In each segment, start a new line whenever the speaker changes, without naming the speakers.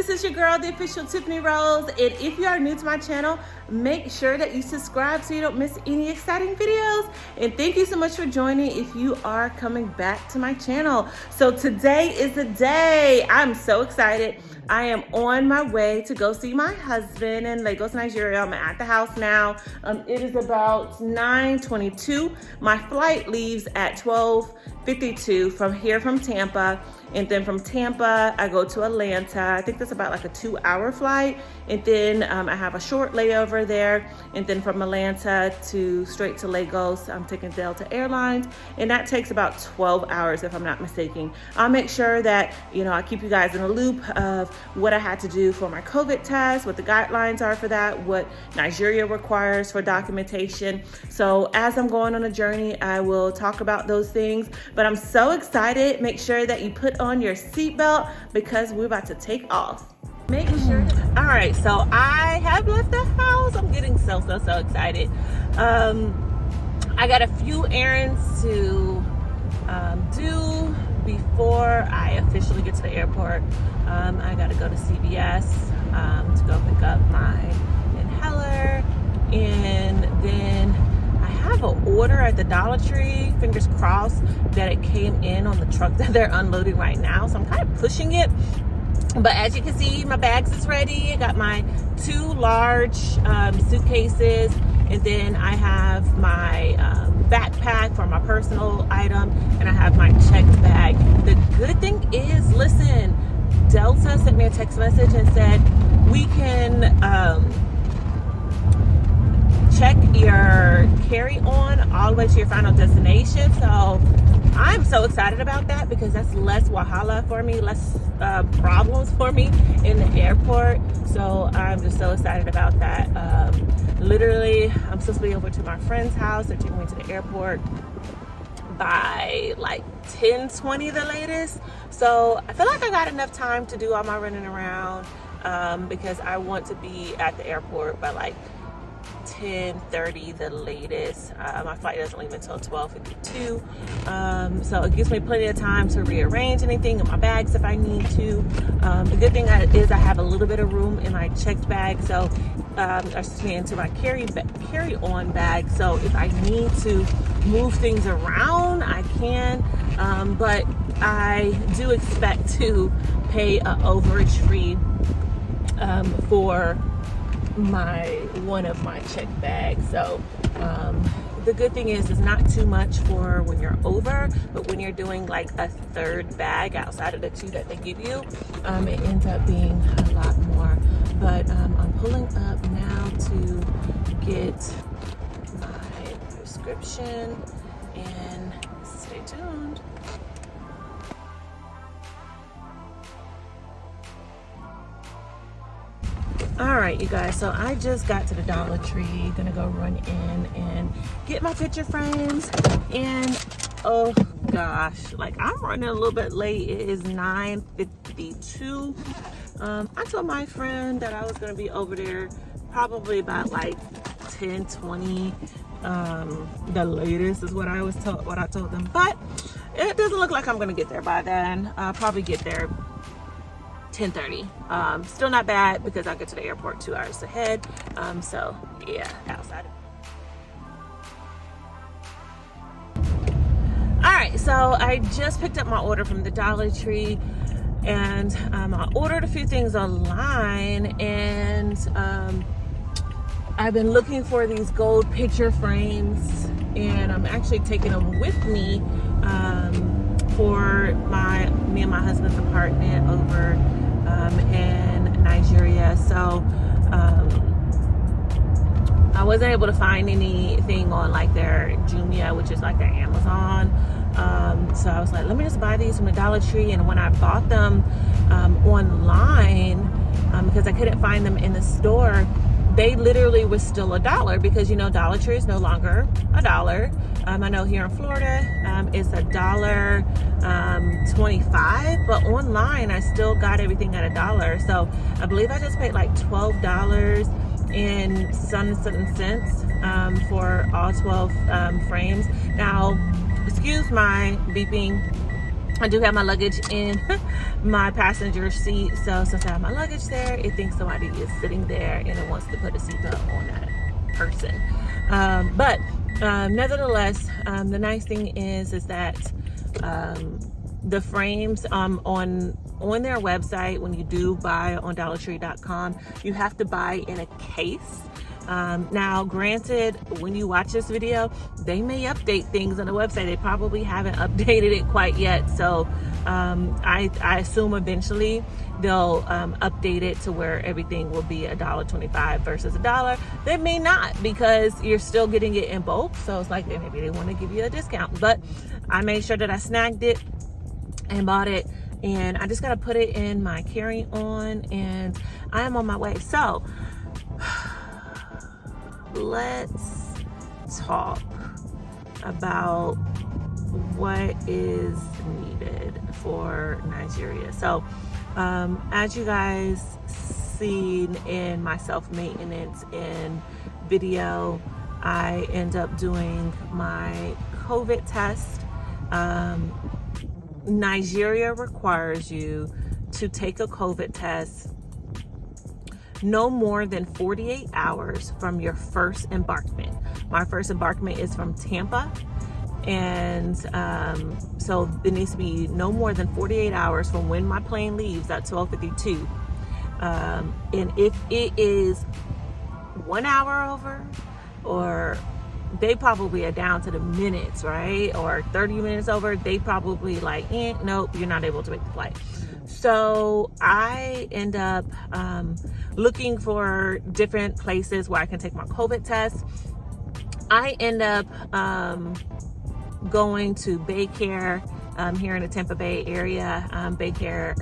this is your girl, the official Tiffany Rose, and if you are new to my channel, make sure that you subscribe so you don't miss any exciting videos. And thank you so much for joining if you are coming back to my channel. So today is the day. I'm so excited. I am on my way to go see my husband in Lagos, Nigeria. I'm at the house now. It is about 9:22. My flight leaves at 12:52 from Tampa. And then from Tampa, I go to Atlanta. I think that's about like a 2-hour flight. And then I have a short layover there. And then from Atlanta straight to Lagos, I'm taking Delta Airlines. And that takes about 12 hours if I'm not mistaken. I'll make sure that, I keep you guys in a loop of what I had to do for my COVID test, what the guidelines are for that, what Nigeria requires for documentation. So as I'm going on a journey, I will talk about those things. But I'm so excited. Make sure that you put on your seatbelt because we're about to take off. Make sure. All right, so I have left the house. I'm getting so excited. I got a few errands to do before I officially get to the airport. I got to go to CVS to go pick up my inhaler, and then I have an order at the Dollar Tree, fingers crossed that it came in on the truck that they're unloading right now. So I'm kind of pushing it. But as you can see, my bags is ready. I got my 2 large suitcases, and then I have my backpack for my personal item, and I have my checked bag. The good thing is, listen, Delta sent me a text message and said, we can check your carry-on all the way to your final destination. So I'm so excited about that because that's less wahala for me, less problems for me in the airport. So I'm just so excited about that. Literally, I'm supposed to be over to my friend's house. They're taking me to the airport by like 10:20 the latest. So I feel like I got enough time to do all my running around because I want to be at the airport by like 10:30 the latest. My flight doesn't leave until 12:52. So it gives me plenty of time to rearrange anything in my bags if I need to. The good thing is I have a little bit of room in my checked bag, so into my carry-on bag. So if I need to move things around, I can. But I do expect to pay an overage fee for one of my checked bags. So the good thing is it's not too much for when you're over, but when you're doing like a third bag outside of the 2 that they give you, it ends up being a lot more. But I'm pulling up now to get my prescription, and stay tuned. All right, you guys, so I just got to the Dollar Tree. Gonna go run in and get my picture frames. And oh gosh, like I'm running a little bit late. It is 9:52. I told my friend that I was gonna be over there probably about like 10:20. The latest is what I told them. But it doesn't look like I'm gonna get there by then. I'll probably get there 10:30. Still not bad because I get to the airport 2 hours ahead. So yeah, outside. All right, so I just picked up my order from the Dollar Tree, and I ordered a few things online, and I've been looking for these gold picture frames, and I'm actually taking them with me for me and my husband's apartment over in Nigeria. So I wasn't able to find anything on like their Jumia, which is like their Amazon. So I was like, let me just buy these from the Dollar Tree. And when I bought them online, because I couldn't find them in the store, they literally was still $1 because Dollar Tree is no longer $1. I know here in Florida it's $1.25, but online I still got everything at $1. So I believe I just paid like $12 and some cents for all 12 frames. Now, excuse my beeping I do have my luggage in my passenger seat, so since I have my luggage there, it thinks somebody is sitting there and it wants to put a seatbelt on that person. But nevertheless, the nice thing is that the frames on their website, when you do buy on DollarTree.com, you have to buy in a case. Now, granted, when you watch this video, they may update things on the website. They probably haven't updated it quite yet. So I assume eventually they'll update it to where everything will be $1.25 versus $1. They may not, because you're still getting it in bulk. So it's like maybe they want to give you a discount. But I made sure that I snagged it and bought it. And I just got to put it in my carry-on, and I am on my way. So let's talk about what is needed for Nigeria. So as you guys seen in my self-maintenance and video, I end up doing my COVID test. Nigeria requires you to take a COVID test no more than 48 hours from your first embarkment. My first embarkment is from Tampa, and so it needs to be no more than 48 hours from when my plane leaves at 12:52. And if it is 1 hour over, or they probably are down to the minutes, right? Or 30 minutes over, they probably like, nope, you're not able to make the flight. So I end up looking for different places where I can take my COVID test. I end up going to Baycare here in the Tampa Bay area. Baycare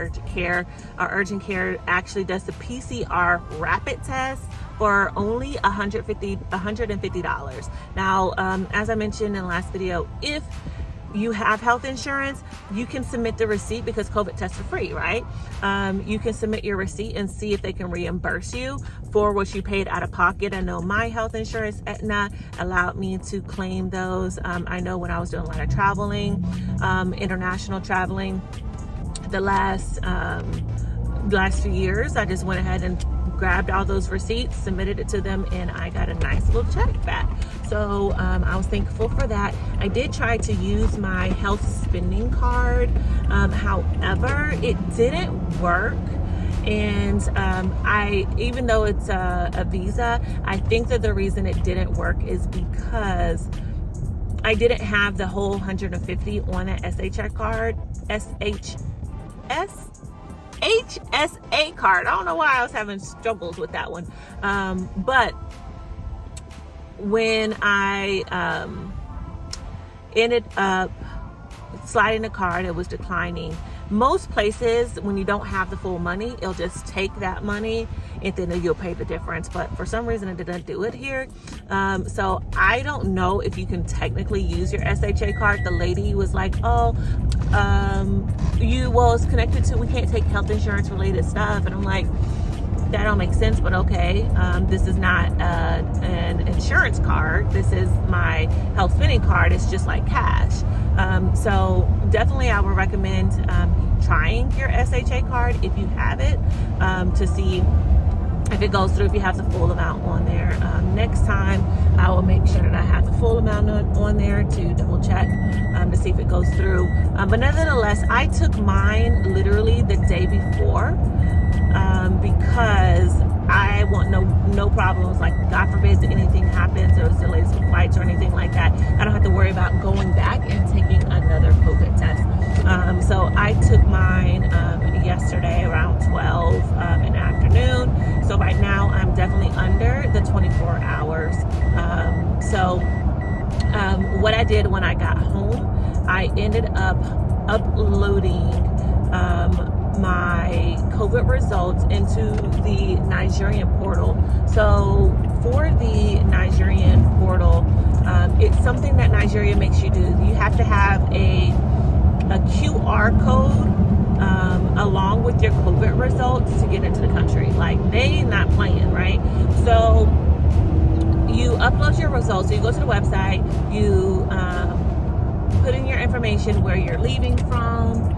Urgent Care actually does the PCR rapid test for only $150. Now, as I mentioned in the last video, if you have health insurance, you can submit the receipt, because COVID tests are free, right? You can submit your receipt and see if they can reimburse you for what you paid out of pocket. I know my health insurance, Aetna, allowed me to claim those. I know when I was doing a lot of traveling, international traveling, the last few years, I just went ahead and grabbed all those receipts, submitted it to them, and I got a nice little check back. So I was thankful for that. I did try to use my health spending card. However, it didn't work. And even though it's a Visa, I think that the reason it didn't work is because I didn't have the whole 150 on an HSA card. I don't know why I was having struggles with that one. But when I ended up sliding the card, it was declining. Most places, when you don't have the full money, it'll just take that money and then you'll pay the difference. But for some reason, it didn't do it here. So I don't know if you can technically use your SHA card. The lady was like, it's connected to, we can't take health insurance related stuff. And I'm like, that don't make sense, but okay. This is not an insurance card. This is my health spending card. It's just like cash. So definitely I would recommend trying your SHA card if you have it, to see if it goes through, if you have the full amount on there. Next time I will make sure that I have the full amount on there to double check to see if it goes through. But nevertheless, I took mine literally the day before, because I want no problems. Like, God forbid anything happens or delays with flights or anything like that, I don't have to worry about going back and taking another COVID test. So I took mine yesterday around 12 in the afternoon. So right now I'm definitely under the 24 hours. What I did when I got home, I ended up uploading my COVID results into the Nigerian portal. So for the Nigerian portal, it's something that Nigeria makes you do. You have to have a QR code along with your COVID results to get into the country. Like, they not playing, right? So you upload your results. So you go to the website, you put in your information, where you're leaving from,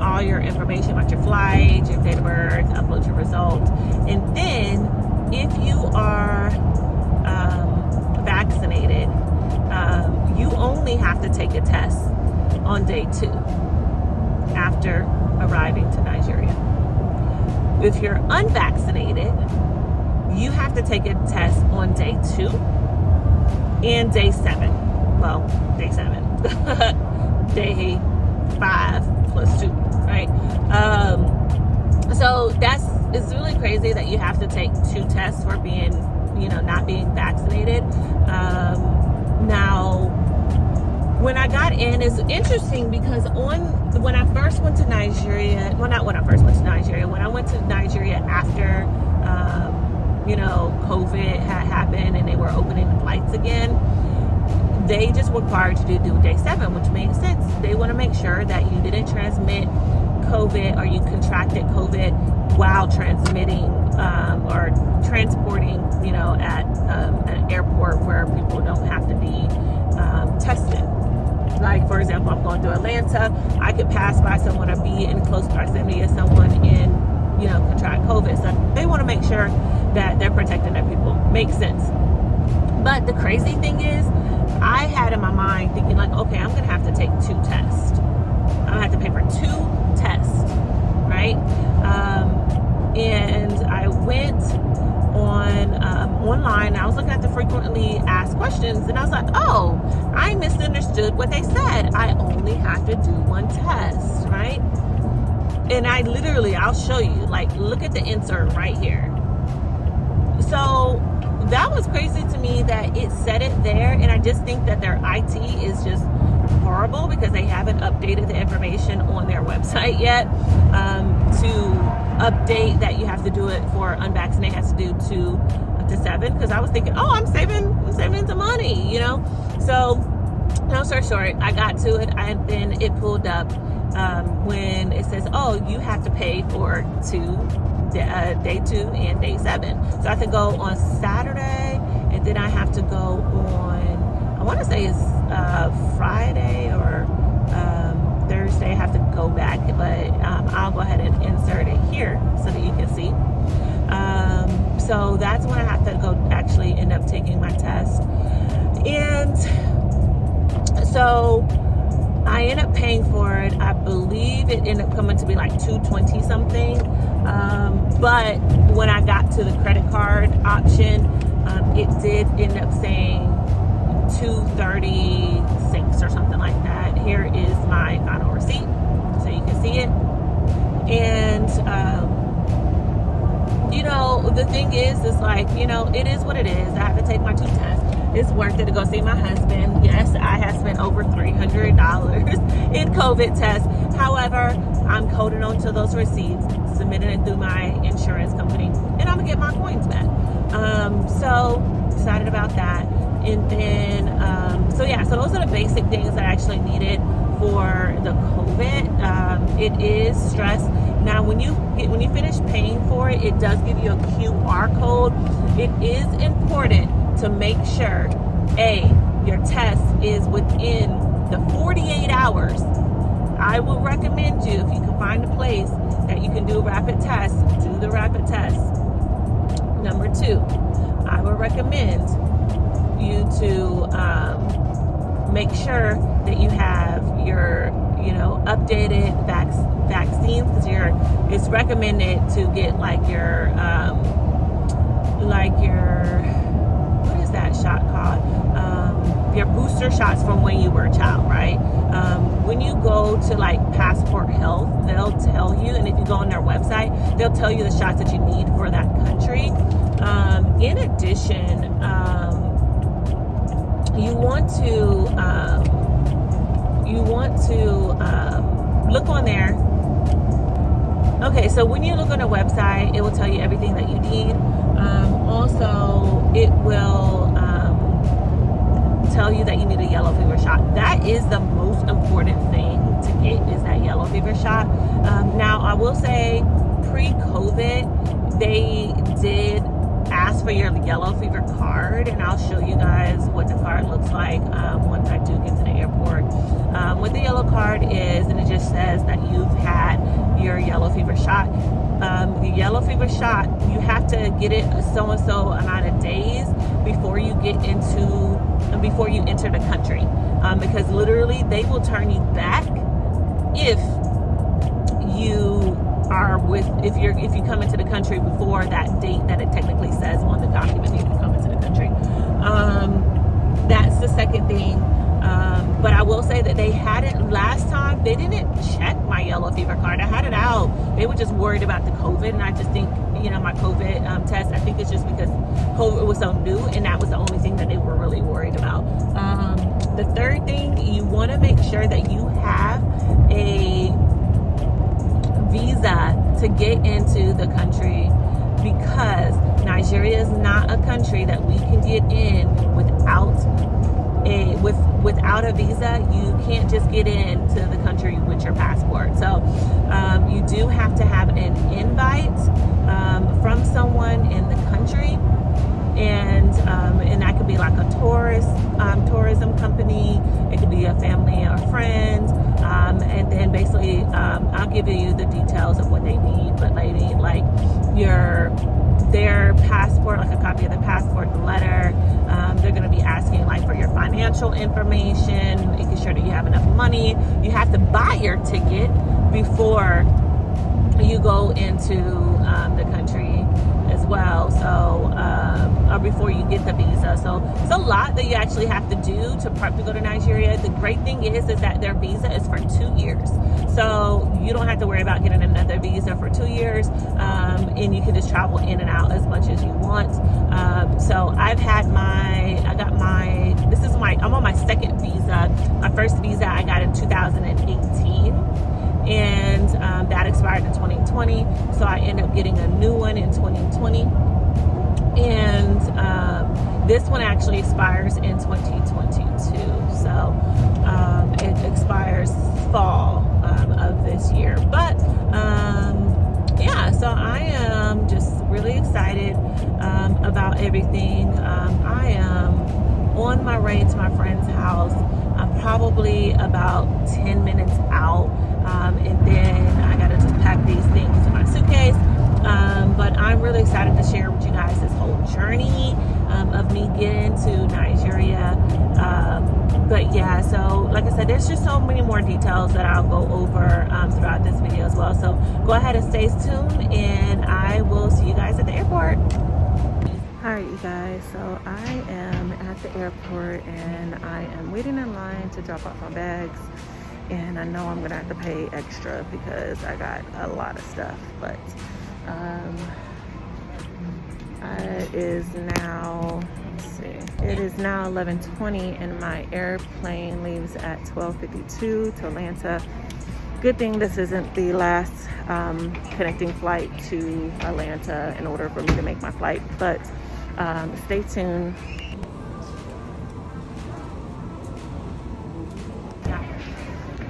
all your information about your flight, your date of birth, upload your result. And then if you are vaccinated, you only have to take a test on day 2 after arriving to Nigeria. If you're unvaccinated, you have to take a test on day 2 and day 7. Well, day 7. Day 5 plus 2, right? So it's really crazy that you have to take 2 tests for being, not being vaccinated. Now, when I got in, it's interesting because when I first went to Nigeria, well, not when I first went to Nigeria, when I went to Nigeria after, COVID had happened and they were opening the flights again, they just required you to do day 7, which made sense. They want to make sure that you didn't transmit COVID or you contracted COVID while transmitting or transporting, at an airport where people don't have to be tested. Like, for example, I'm going to Atlanta. I could pass by someone or be in close proximity of someone and, contract COVID. So they want to make sure that they're protecting their people. Makes sense. But the crazy thing is, I had in my mind thinking like, okay, I'm going to have to take 2 tests. I'm going to have to pay for 2 tests, right? And I went online. I was looking at the frequently asked questions, and I was like, oh, I misunderstood what they said. I only have to do 1 test, right? And I'll show you, like, look at the insert right here. So that was crazy to me that it said it there, and I just think that their IT is just horrible because they haven't updated the information on their website yet. To update that you have to do it for unvaccinated has to do 2 to 7, because I was thinking, oh, I'm saving some money, So, no story short, I got to it, and then it pulled up when it says, oh, you have to pay for day 2 and day 7. So I have to go on Saturday, and then I have to go on, I want to say it's Friday or Thursday. I have to go back, but I'll go ahead and insert it here so that you can see. So that's when I have to go actually end up taking my test. And so I ended up paying for it. I believe it ended up coming to be like $220 something. But when I got to the credit card option, it did end up saying $236 or something like that. Here is my final receipt, so you can see it. And the thing is, it's like, it is what it is. I have to take my 2 tests. It's worth it to go see my husband. Yes, I have spent over $300 in COVID tests. However, I'm coding onto those receipts, submitting it through my insurance company, and I'm gonna get my coins back. So excited about that. And then, so those are the basic things that I actually needed for the COVID. It is stress. Now, when you finish paying for it, it does give you a QR code. It is important to make sure, your test is within the 48 hours. I will recommend you, if you can find a place that you can do a rapid test, do the rapid test. Number 2, I will recommend you to make sure that you have your updated vaccines, because it's recommended to get like your what is that shot called, your booster shots from when you were a child, right? When you go to like Passport Health, they'll tell you, and if you go on their website, they'll tell you the shots that you need for that country. In addition, you want to look on there. Okay, so when you look on a website, it will tell you everything that you need. Also, it will tell you that you need a yellow fever shot. That is the most important thing to get, is that yellow fever shot. Now, I will say, pre-COVID, they did ask for your yellow fever card, and I'll show you guys what the card looks like once I do get to the airport. What the yellow card is, and it just says that you've had your yellow fever shot. The yellow fever shot, you have to get it so and so amount of days before you enter the country, because literally they will turn you back if you come into the country before that date that it technically says on the document you come into the country. That's the second thing. But I will say that last time they didn't check my yellow fever card. I had it out. They were just worried about the COVID, and I just think, my COVID test, I think it's just because COVID was so new, and that was the only thing that they were really worried about. The third thing, you want to make sure that you have a visa to get into the country, because Nigeria is not a country that we can get in without a visa. You can't just get into the country with your passport. So you do have to have an invite from someone in the country, and that could be like a tourism company. It could be a family or friends, and then basically I'll give you the details of what they need. But they need like their passport, like a copy of the passport, the letter. They're going to be asking like for your financial information, making sure that you have enough money. You have to buy your ticket before you go into the country as well. So or before you get the visa. So it's a lot that you actually have to do to go to Nigeria. The great thing is that their visa is for 2 years. So you don't have to worry about getting another visa for 2 years. And you can just travel in and out as much as you want. So I'm on my second visa. My first visa I got in 2018. And that expired in 2020. So I ended up getting a new one in 2020. And this one actually expires in 2022. So it expires fall of this year. But so I am just really excited about everything. I am on my way to my friend's house. I'm probably about 10 minutes out. And then I gotta just pack these things into my suitcase. But I'm really excited to share with you guys this whole journey of me getting to Nigeria. But yeah, so like I said, there's just so many more details that I'll go over throughout this video as well. So go ahead and stay tuned, and I will see you guys at the airport. All right, you guys, so I am at the airport and I am waiting in line to drop off my bags. And I know I'm gonna have to pay extra because I got a lot of stuff, but it is now, it is now 11:20 and my airplane leaves at 12:52 to Atlanta. Good thing this isn't the last connecting flight to Atlanta in order for me to make my flight, but stay tuned.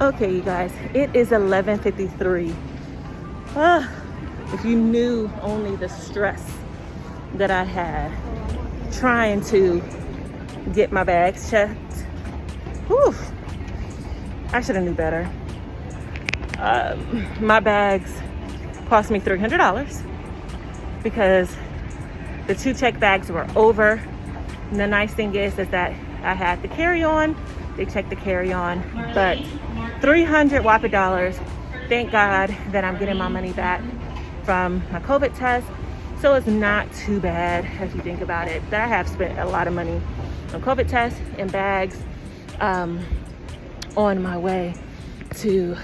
Okay, you guys, it is 11:53. If you knew only the stress that I had trying to get my bags checked. Whew, I should have knew better. My bags cost me $300 because the 2 check bags were over. And the nice thing is that I had the carry-on. They checked the carry-on, but $300 whopping dollars. Thank God that I'm getting my money back from my COVID test. So it's not too bad if you think about it. That I have spent a lot of money on COVID tests and bags on my way to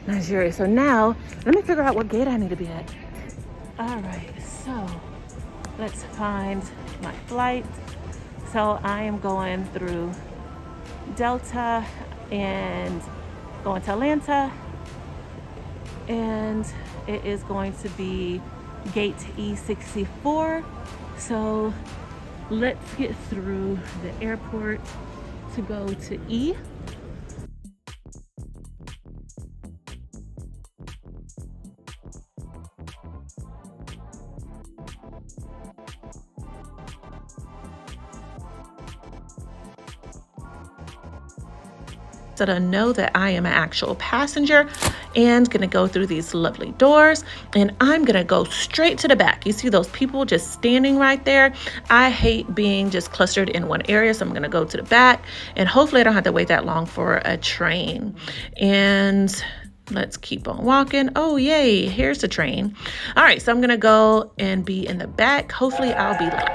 Nigeria. So now let me figure out what gate I need to be at. All right, so let's find my flight. So I am going through Delta and going to Atlanta, and it is going to be gate E64. So let's get through the airport to go to E. so to know that I am an actual passenger, and gonna go through these lovely doors, and I'm gonna go straight to the back. You see those people just standing right there? I hate being just clustered in one area, so I'm gonna go to the back, and hopefully I don't have to wait that long for a train. And let's keep on walking. Oh, yay, here's the train. All right, so I'm gonna go and be in the back. Hopefully I'll be late.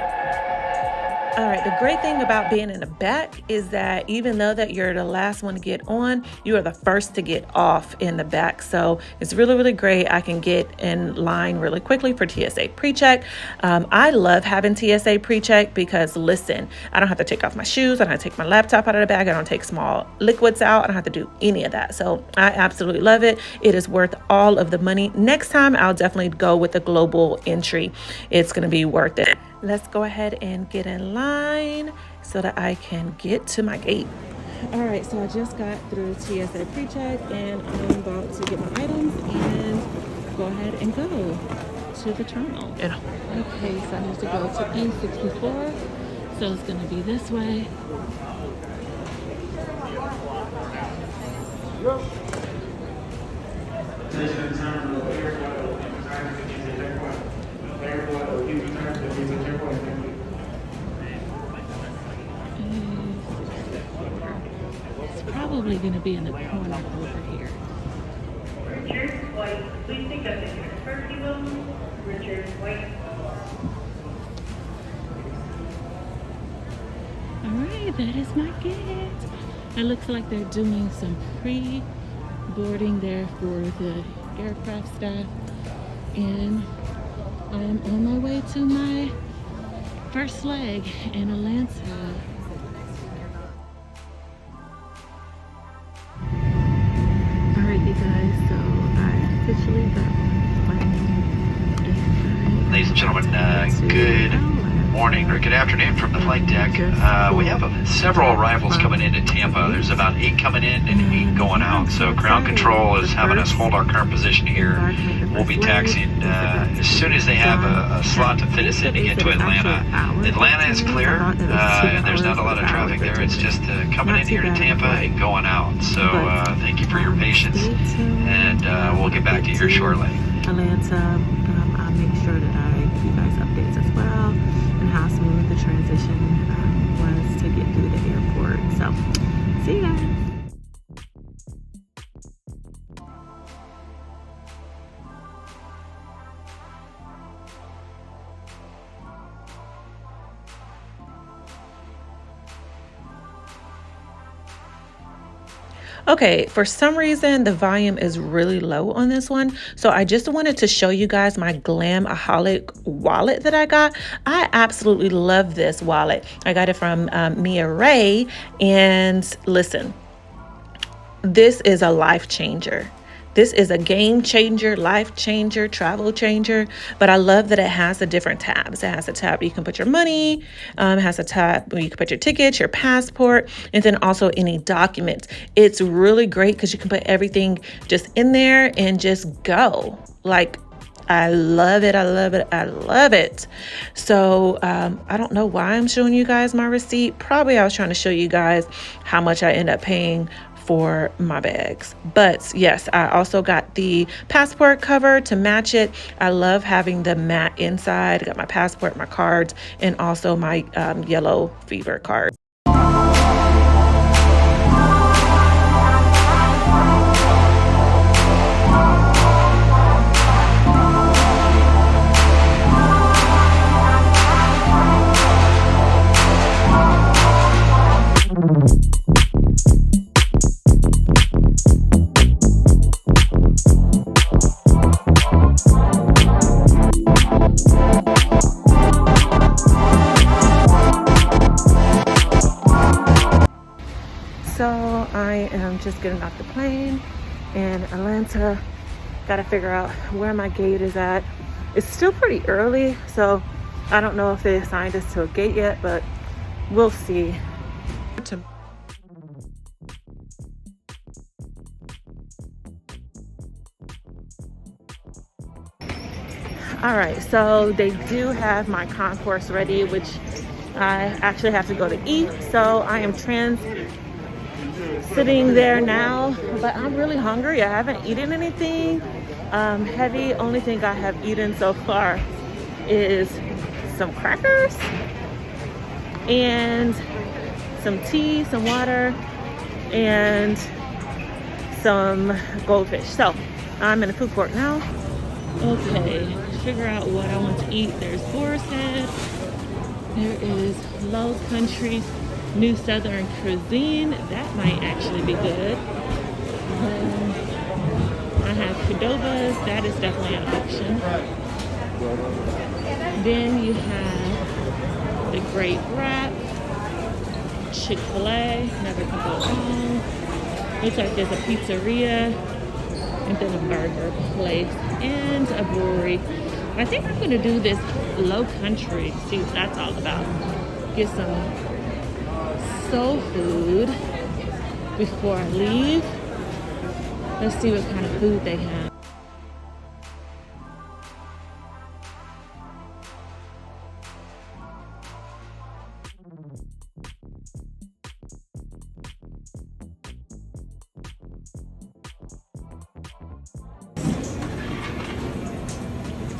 All right, the great thing about being in the back is that even though that you're the last one to get on, you are the first to get off in the back. So it's really, really great. I can get in line really quickly for TSA pre-check. I love having TSA pre-check because, listen, I don't have to take off my shoes. I don't have to take my laptop out of the bag. I don't take small liquids out. I don't have to do any of that. So I absolutely love it. It is worth all of the money. Next time, I'll definitely go with the global entry. It's going to be worth it. Let's go ahead and get in line so that I can get to my gate. All right, so I just got through TSA pre-check and I'm about to get my items and go ahead and go to the terminal. Okay, so I need to go to E64, so it's gonna be this way. Probably going to be in the corner over here.
Richard White, please take up the transfer table. Richard White.
Alright, that is my gate. It looks like they're doing some pre-boarding there for the aircraft staff. And I am on my way to my first leg in Atlanta. Guys, so I officially got on the plane.
Ladies and gentlemen, good morning or good afternoon from the flight deck. We have several arrivals coming into Tampa. There's about 8 coming in and 8 going out. So ground control is having us hold our current position here. We'll be taxiing as soon as they have a slot to fit us in to get to Atlanta. Atlanta is clear, and there's not a lot of traffic there. It's just coming in here to Tampa and going out. So thank you for your patience, and we'll get back to you here shortly.
Atlanta, I'll make sure that I give you guys updates as well and how smooth the transition was to get through the airport. So, see you guys. Okay, for some reason, the volume is really low on this one. So I just wanted to show you guys my Glamaholic wallet that I got. I absolutely love this wallet. I got it from Mia Ray. And listen, this is a life changer. This is a game changer, life changer, travel changer, but I love that it has the different tabs. It has a tab where you can put your money, it has a tab where you can put your tickets, your passport, and then also any documents. It's really great because you can put everything just in there and just go. Like, I love it. I love it. I love it. So I don't know why I'm showing you guys my receipt. Probably I was trying to show you guys how much I end up paying for my bags. But yes, I also got the passport cover to match it. I love having the matte inside. I got my passport, my cards, and also my yellow fever card. So I am just getting off the plane in Atlanta. Got to figure out where my gate is at. It's still pretty early, so I don't know if they assigned us to a gate yet, but we'll see. All right, so they do have my concourse ready, which I actually have to go to E. So I am sitting there now, but I'm really hungry. I haven't eaten anything heavy. Only thing I have eaten so far is some crackers and some tea, some water, and some goldfish. So I'm in the food court now. Okay, figure out what I want to eat. There's Boar's Head. There is Low Country New Southern Cuisine. That might actually be good. I have Cordova's. That is definitely an option. Then you have the Great Wrap. Chick-fil-A. Never can go wrong. Looks like there's a pizzeria. And then a burger place. And a brewery. I think I'm going to do this Low Country. See what that's all about. Get some soul food before I leave. Let's see what kind of food they have.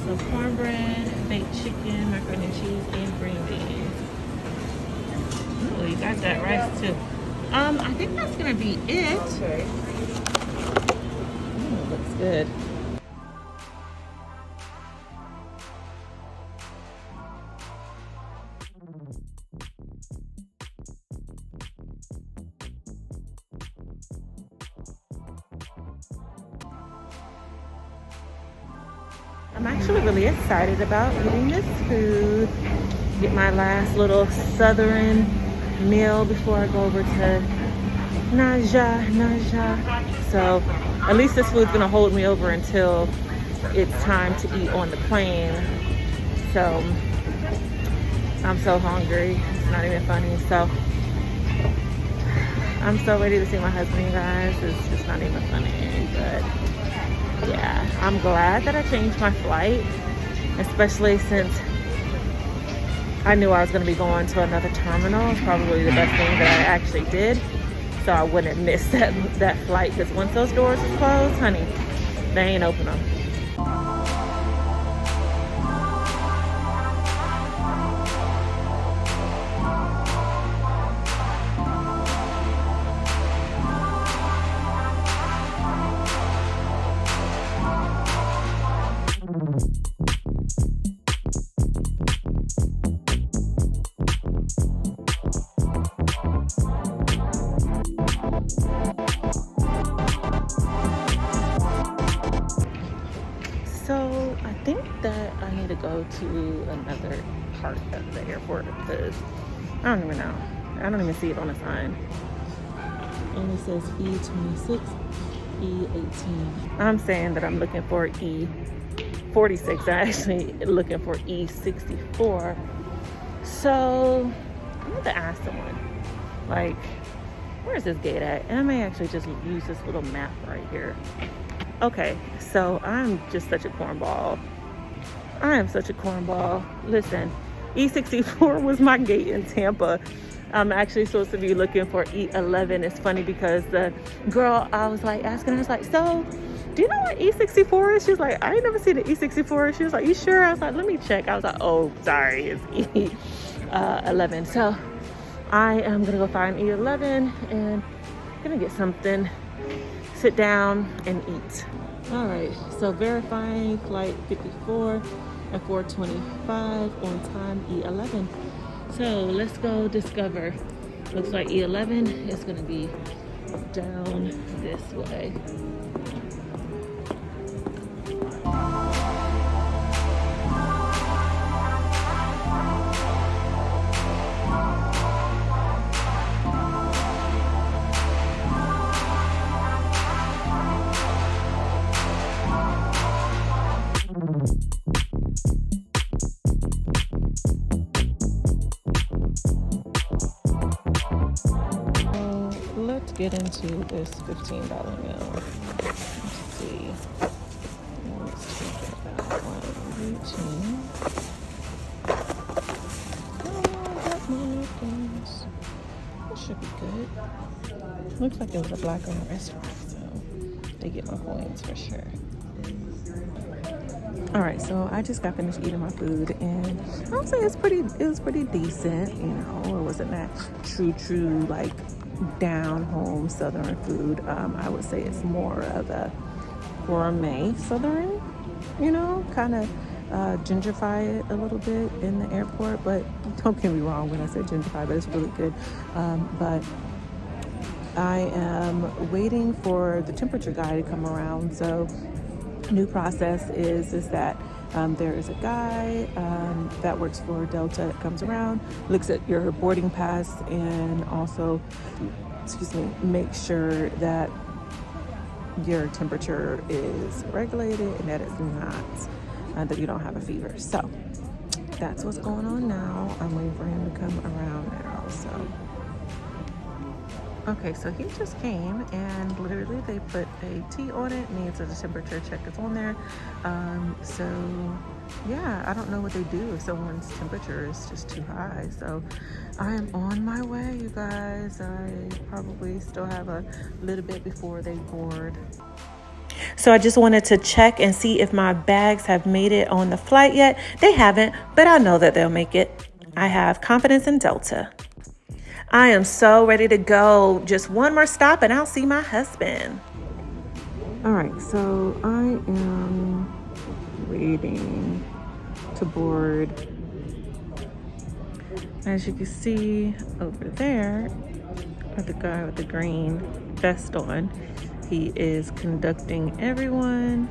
So cornbread, baked chicken, macaroni and cheese, and green beans. Oh, you got that rice too. I think that's gonna be it. Oh, looks good. I'm actually really excited about eating this food. Get my last little southern meal before I go over to Naja. So at least this food's gonna hold me over until it's time to eat on the plane. So I'm so hungry, it's not even funny. So I'm so ready to see my husband, you guys. It's just not even funny, but yeah, I'm glad that I changed my flight, especially since I knew I was going to be going to another terminal. It's probably the best thing that I actually did, so I wouldn't miss that flight, because once those doors are closed, honey, they ain't open them. So I think that I need to go to another part of the airport, because I don't even know. I don't even see it on the sign. It only says E26, E18. I'm saying that I'm looking for E46. I'm actually looking for E64. So I'm going to ask someone, like, where's this gate at? And I may actually just use this little map right here. Okay, so I'm just such a cornball. I am such a cornball. Listen, E64 was my gate in Tampa. I'm actually supposed to be looking for E11. It's funny because the girl, I was like asking her, I was like, so do you know what E64 is? She was like, I ain't never seen an E64. She was like, you sure? I was like, let me check. I was like, oh, sorry, it's E11. So I am gonna go find E11 and gonna get something, sit down and eat. All right, so verifying flight 54 at 4:25 on time E11. So let's go discover. Looks like E11 is gonna be down this way. Let's get into this $15 meal. Let's see. Let's check it out. 118. Oh, that money things. should be good. Looks like it was a black-owned restaurant, so they get my points for sure. All right, so I just got finished eating my food, and I would say it was pretty decent. You know, it wasn't that true like down home Southern food. I would say it's more of a gourmet Southern. You know, kind of gentrify it a little bit in the airport, but don't get me wrong when I say gentrify, but it's really good. But I am waiting for the temperature guy to come around. So new process is that there is a guy that works for Delta that comes around, looks at your boarding pass, and also, make sure that your temperature is regulated and that it's not, that you don't have a fever. So that's what's going on now. I'm waiting for him to come around now, so. Okay, so he just came and literally they put a T on it, means that the temperature check is on there. So yeah, I don't know what they do if someone's temperature is just too high. So I am on my way, you guys. I probably still have a little bit before they board. So I just wanted to check and see if my bags have made it on the flight yet. They haven't, but I know that they'll make it. I have confidence in Delta. I am so ready to go. Just one more stop and I'll see my husband. All right, so I am waiting to board. As you can see over there, the guy with the green vest on, he is conducting everyone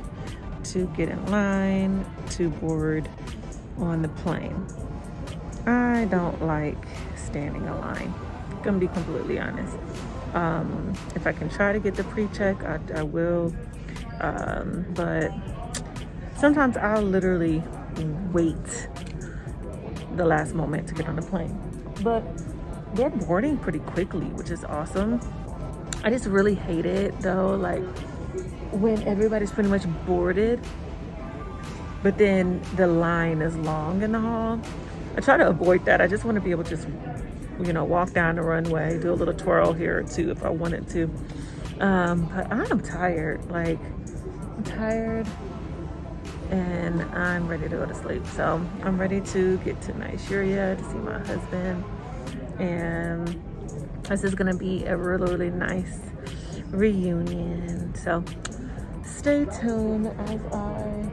to get in line to board on the plane. I don't like standing in line. I'm gonna be completely honest. If I can try to get the pre-check, I will. But sometimes I'll literally wait the last moment to get on the plane. But they're boarding pretty quickly, which is awesome. I just really hate it though, like when everybody's pretty much boarded, but then the line is long in the hall. I try to avoid that. I just want to be able to just, walk down the runway, do a little twirl here or two if I wanted to. But I'm tired. I'm tired and I'm ready to go to sleep. So I'm ready to get to Nigeria to see my husband. And this is going to be a really, really nice reunion. So stay tuned as I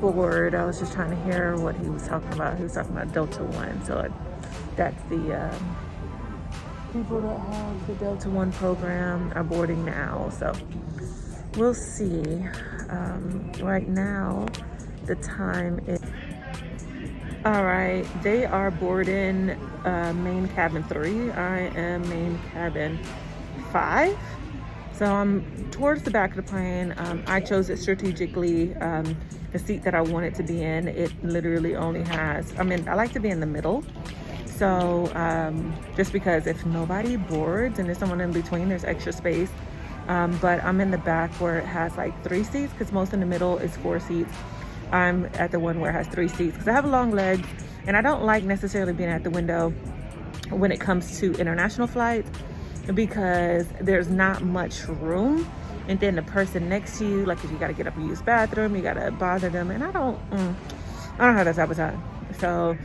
board. I was just trying to hear what he was talking about. He was talking about Delta One. So that's the people that have the Delta One program are boarding now. So we'll see. Right now, the time is... All right, they are boarding main cabin 3. I am main cabin 5. So I'm towards the back of the plane. I chose it strategically. The seat that I wanted to be in, it literally only has, I like to be in the middle. So just because if nobody boards and there's someone in between, there's extra space. But I'm in the back where it has like 3 seats, because most in the middle is 4 seats. I'm at the one where it has 3 seats because I have long legs and I don't like necessarily being at the window when it comes to international flights, because there's not much room. And then the person next to you, like if you got to get up and use the bathroom, you got to bother them. And I don't have that type of time. So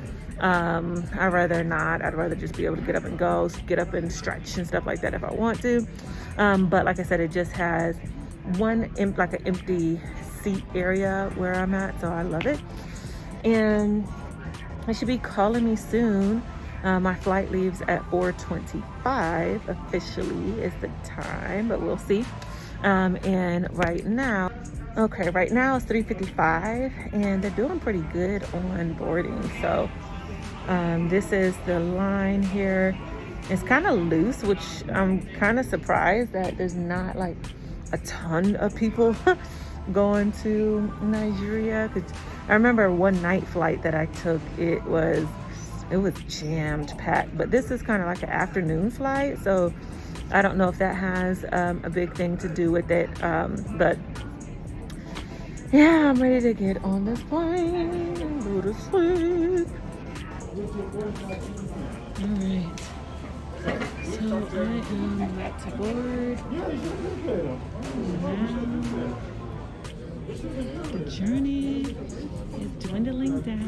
I'd rather not. I'd rather just be able to get up and go, get up and stretch and stuff like that if I want to. But like I said, it just has an empty seat area where I'm at, so I love it. And I should be calling me soon. My flight leaves at 4:25 officially is the time, but we'll see. And right now it's 3:55 and they're doing pretty good on boarding. So this is the line here. It's kind of loose, which I'm kind of surprised that there's not like a ton of people going to Nigeria. Cause I remember one night flight that I took, it was jammed packed, but this is kind of like an afternoon flight, so I don't know if that has a big thing to do with it. But yeah, I'm ready to get on this plane and go to sleep. All right, So I am about to board. Now the journey is dwindling down.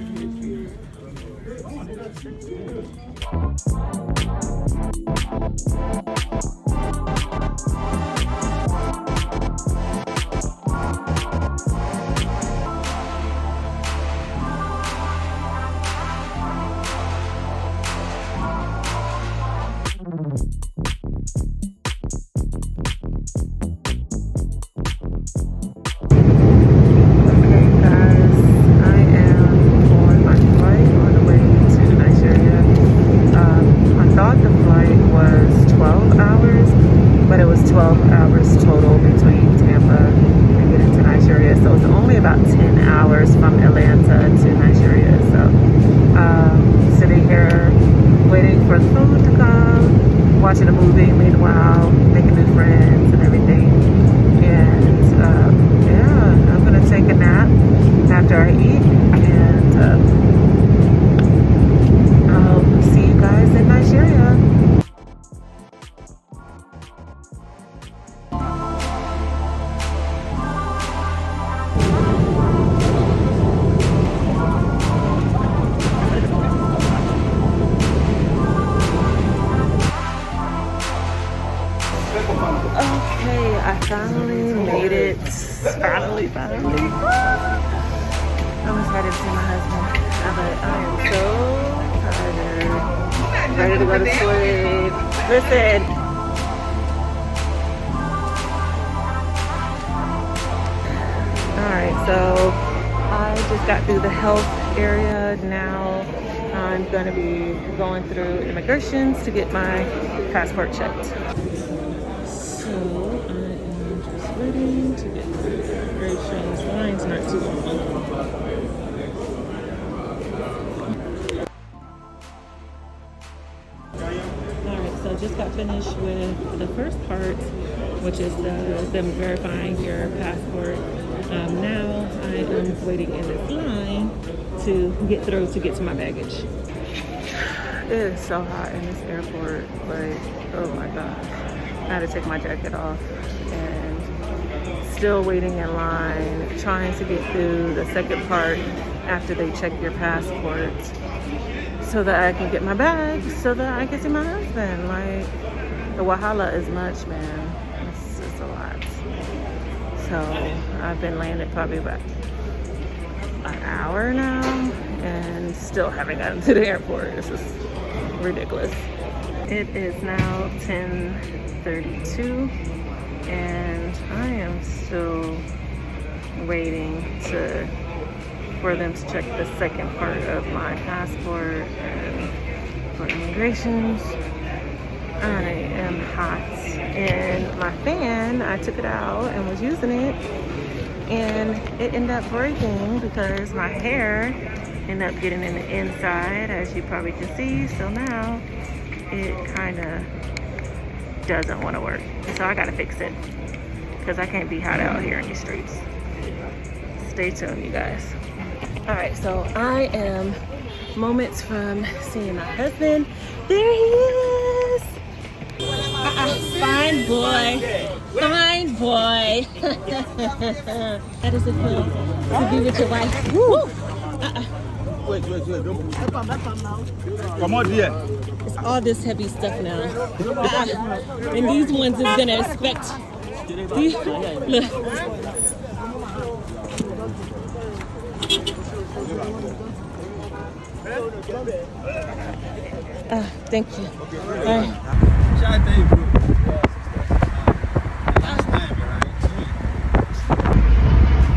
But it was 12 hours total between Tampa and getting to Nigeria. So it's only about 10 hours from Atlanta to Nigeria. So sitting here waiting for the food to come, watching a movie, meanwhile making new friends and everything. And yeah, I'm gonna take a nap after I eat, and I'll see you guys in Nigeria. Okay, I finally made it. Finally. I'm excited to see my husband. But I am so tired. Ready to go to sleep. Listen. Alright, so I just got through the health area. Now I'm going to be going through immigrations to get my passport checked. So I am just waiting to get through the immigrations. The line's not too long. Alright, so just got finished with the first part, which is them verifying your passport. Now I am waiting in this line to get through to get to my baggage. It is so hot in this airport, like, oh my gosh. I had to take my jacket off, and still waiting in line, trying to get through the second part after they check your passport so that I can get my bag, so that I can see my husband. Like, the wahala is much, man. It's just a lot. So I've been landed probably about an hour now and still haven't gotten to the airport. It's just ridiculous. It is now 10:32 and I am still waiting for them to check the second part of my passport and for immigrations. I am hot, and my fan, I took it out and was using it, and it ended up breaking because my hair ended up getting in the inside, as you probably can see. So now it kind of doesn't want to work, so I gotta fix it because I can't be hot out here in these streets. Stay tuned, you guys. All right, so I am moments from seeing my husband. There he is. Fine boy. Fine boy. How does it feel to be with your wife? Woo.
Wait, don't move. Come on, dear.
It's all this heavy stuff now. And these ones is gonna expect. Look. Thank you. All right.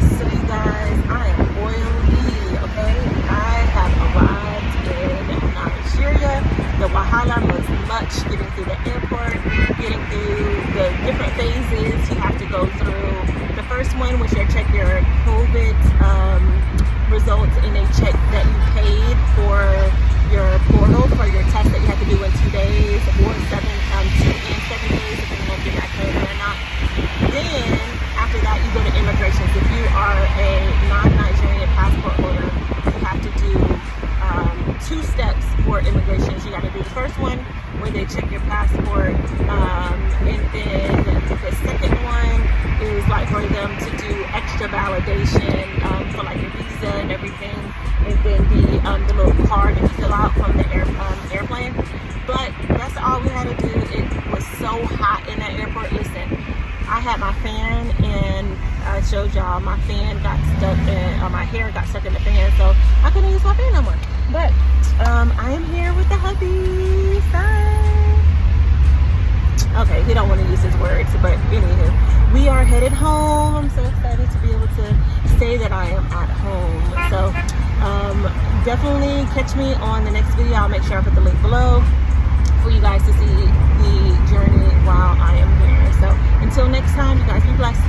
So you guys, I am oily, okay? I have arrived in Nigeria. The wahala was much getting through the airport, getting through the different phases you have to go through. The first one was your COVID results, and they check that you paid for your portal for your test that you had to do in 2 days, or 2 where they check your passport, and then the second one is like for them to do extra validation for like your visa and everything, and then the little card that you fill out from the airplane. But that's all we had to do. It was so hot in that airport. Listen, I had my fan, and I showed y'all my fan got stuck in, my hair got stuck in the fan, so I couldn't use my fan no more. But I am here with the hubby. Okay, he don't want to use his words, but anywho, we are headed home. I'm so excited to be able to say that I am at home. So definitely catch me on the next video. I'll make sure I put the link below for you guys to see the journey while I am here. So until next time, you guys be blessed.